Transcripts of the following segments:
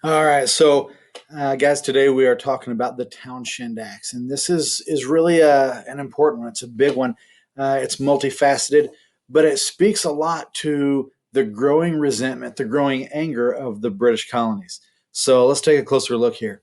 All right, so guys, today we are talking about the Townshend Acts, and this is really an important one. It's a big one. It's multifaceted, but it speaks a lot to the growing resentment, the growing anger of the British colonies. So let's take a closer look here.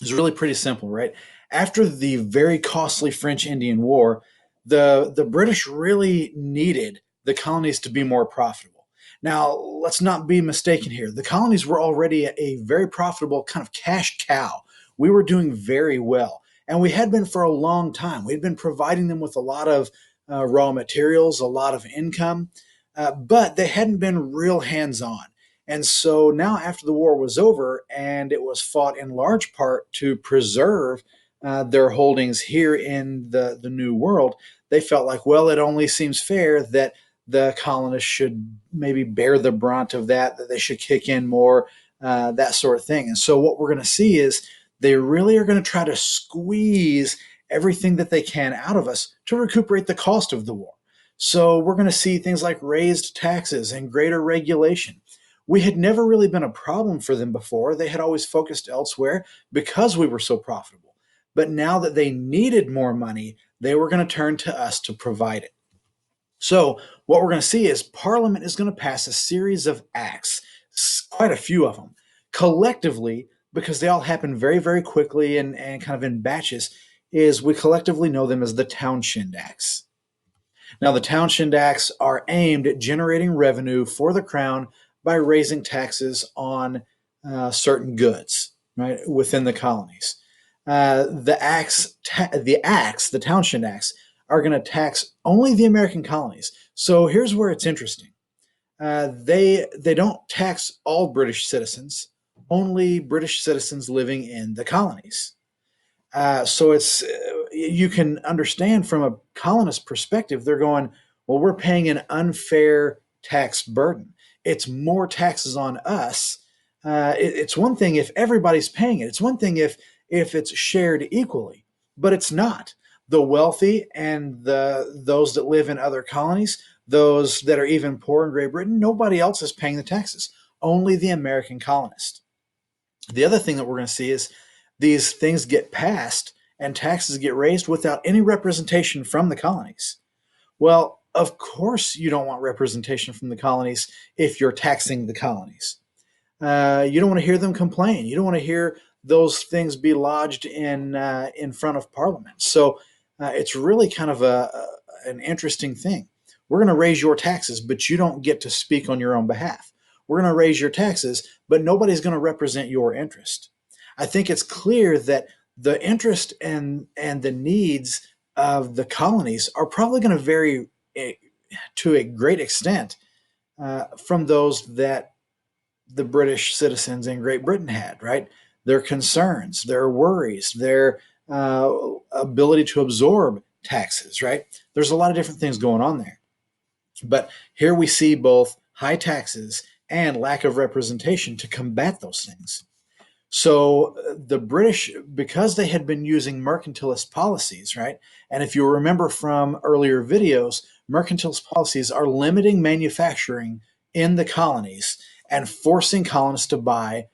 It's really pretty simple, right? After the very costly French Indian War, the British really needed the colonies to be more profitable. Now, let's not be mistaken here. The colonies were already a very profitable kind of cash cow. We were doing very well, and we had been for a long time. We'd been providing them with a lot of raw materials, a lot of income, but they hadn't been real hands on. And so now, after the war was over, and it was fought in large part to preserve their holdings here in the New World, they felt like, well, it only seems fair that the colonists should maybe bear the brunt of that, that they should kick in more, that sort of thing. And so, what we're going to see is they really are going to try to squeeze everything that they can out of us to recuperate the cost of the war. So, we're going to see things like raised taxes and greater regulation. We had never really been a problem for them before. They had always focused elsewhere because we were so profitable. But now that they needed more money, they were going to turn to us to provide it. So, what we're going to see is Parliament is going to pass a series of acts, quite a few of them, collectively, because they all happen very, very quickly and kind of in batches, is we collectively know them as the Townshend Acts. Now, the Townshend Acts are aimed at generating revenue for the crown by raising taxes on certain goods, right, within the colonies. The Townshend Acts, are going to tax only the American colonies. So here's where it's interesting. They don't tax all British citizens, only British citizens living in the colonies. So it's you can understand from a colonist perspective, they're going, well, we're paying an unfair tax burden. It's more taxes on us. It's one thing if everybody's paying it. It's one thing if it's shared equally, but it's not. The wealthy and those that live in other colonies, those that are even poor in Great Britain, nobody else is paying the taxes. Only the American colonist. The other thing that we're going to see is these things get passed and taxes get raised without any representation from the colonies. Well, of course, you don't want representation from the colonies if you're taxing the colonies. You don't want to hear them complain. You don't want to hear those things be lodged in front of Parliament. So it's really kind of an interesting thing. We're going to raise your taxes, but you don't get to speak on your own behalf. We're going to raise your taxes, but nobody's going to represent your interest. I think it's clear that the interest and the needs of the colonies are probably going to vary to a great extent from those that the British citizens in Great Britain had, right? Their concerns, their worries, their ability to absorb taxes, right? There's a lot of different things going on there. But here we see both high taxes and lack of representation to combat those things. So the British, because they had been using mercantilist policies, right? And if you remember from earlier videos, mercantilist policies are limiting manufacturing in the colonies and forcing colonists to buy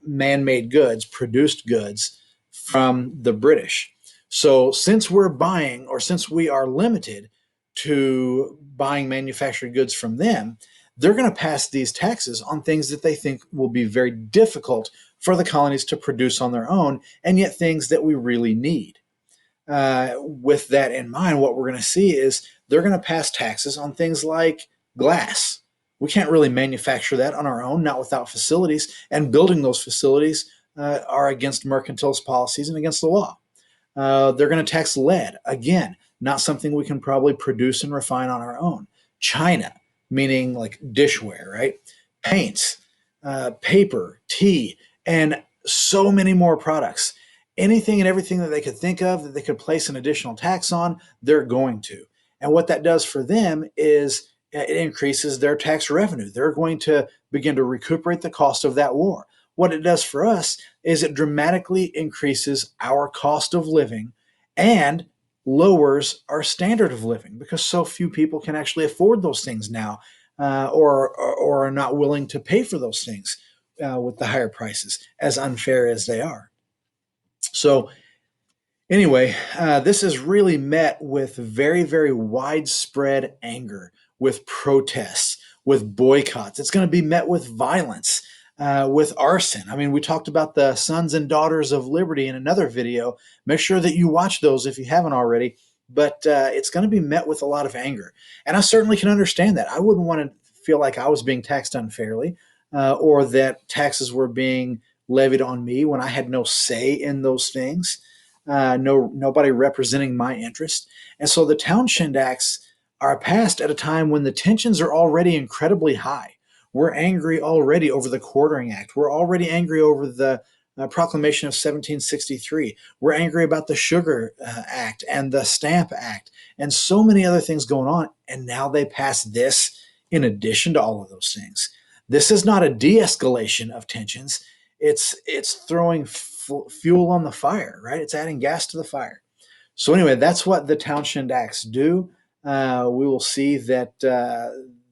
man-made goods, produced goods from the British. So since we're buying, or since we are limited to buying manufactured goods from them, they're going to pass these taxes on things that they think will be very difficult for the colonies to produce on their own, and yet things that we really need. With that in mind, what we're going to see is they're going to pass taxes on things like glass. We can't really manufacture that on our own, not without facilities, and building those facilities are against mercantilist policies and against the law. They're going to tax lead. Again, not something we can probably produce and refine on our own. China, meaning like dishware, right? Paints, paper, tea, and so many more products. Anything and everything that they could think of that they could place an additional tax on, they're going to. And what that does for them is it increases their tax revenue. They're going to begin to recuperate the cost of that war. What it does for us is it dramatically increases our cost of living and lowers our standard of living because so few people can actually afford those things now or are not willing to pay for those things. with the higher prices, as unfair as they are. So anyway, this is really met with very, very widespread anger, with protests, with boycotts. It's going to be met with violence, with arson. I mean, we talked about the Sons and Daughters of Liberty in another video. Make sure that you watch those if you haven't already. But it's going to be met with a lot of anger. And I certainly can understand that. I wouldn't want to feel like I was being taxed unfairly, or that taxes were being levied on me when I had no say in those things. Nobody representing my interest. And so the Townshend Acts are passed at a time when the tensions are already incredibly high. We're angry already over the Quartering Act. We're already angry over the Proclamation of 1763. We're angry about the Sugar Act and the Stamp Act and so many other things going on. And now they pass this in addition to all of those things. This is not a de-escalation of tensions. It's throwing fuel on the fire, right? It's adding gas to the fire. So anyway, that's what the Townshend Acts do. We will see that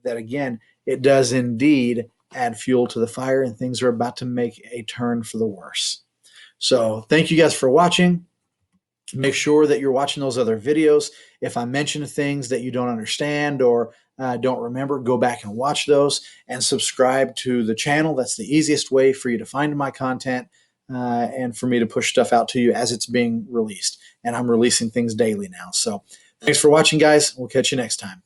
again, it does indeed add fuel to the fire, and things are about to make a turn for the worse. So thank you guys for watching. Make sure that you're watching those other videos. If I mention things that you don't understand or don't remember, go back and watch those and subscribe to the channel. That's the easiest way for you to find my content and for me to push stuff out to you as it's being released. And I'm releasing things daily now. So thanks for watching, guys. We'll catch you next time.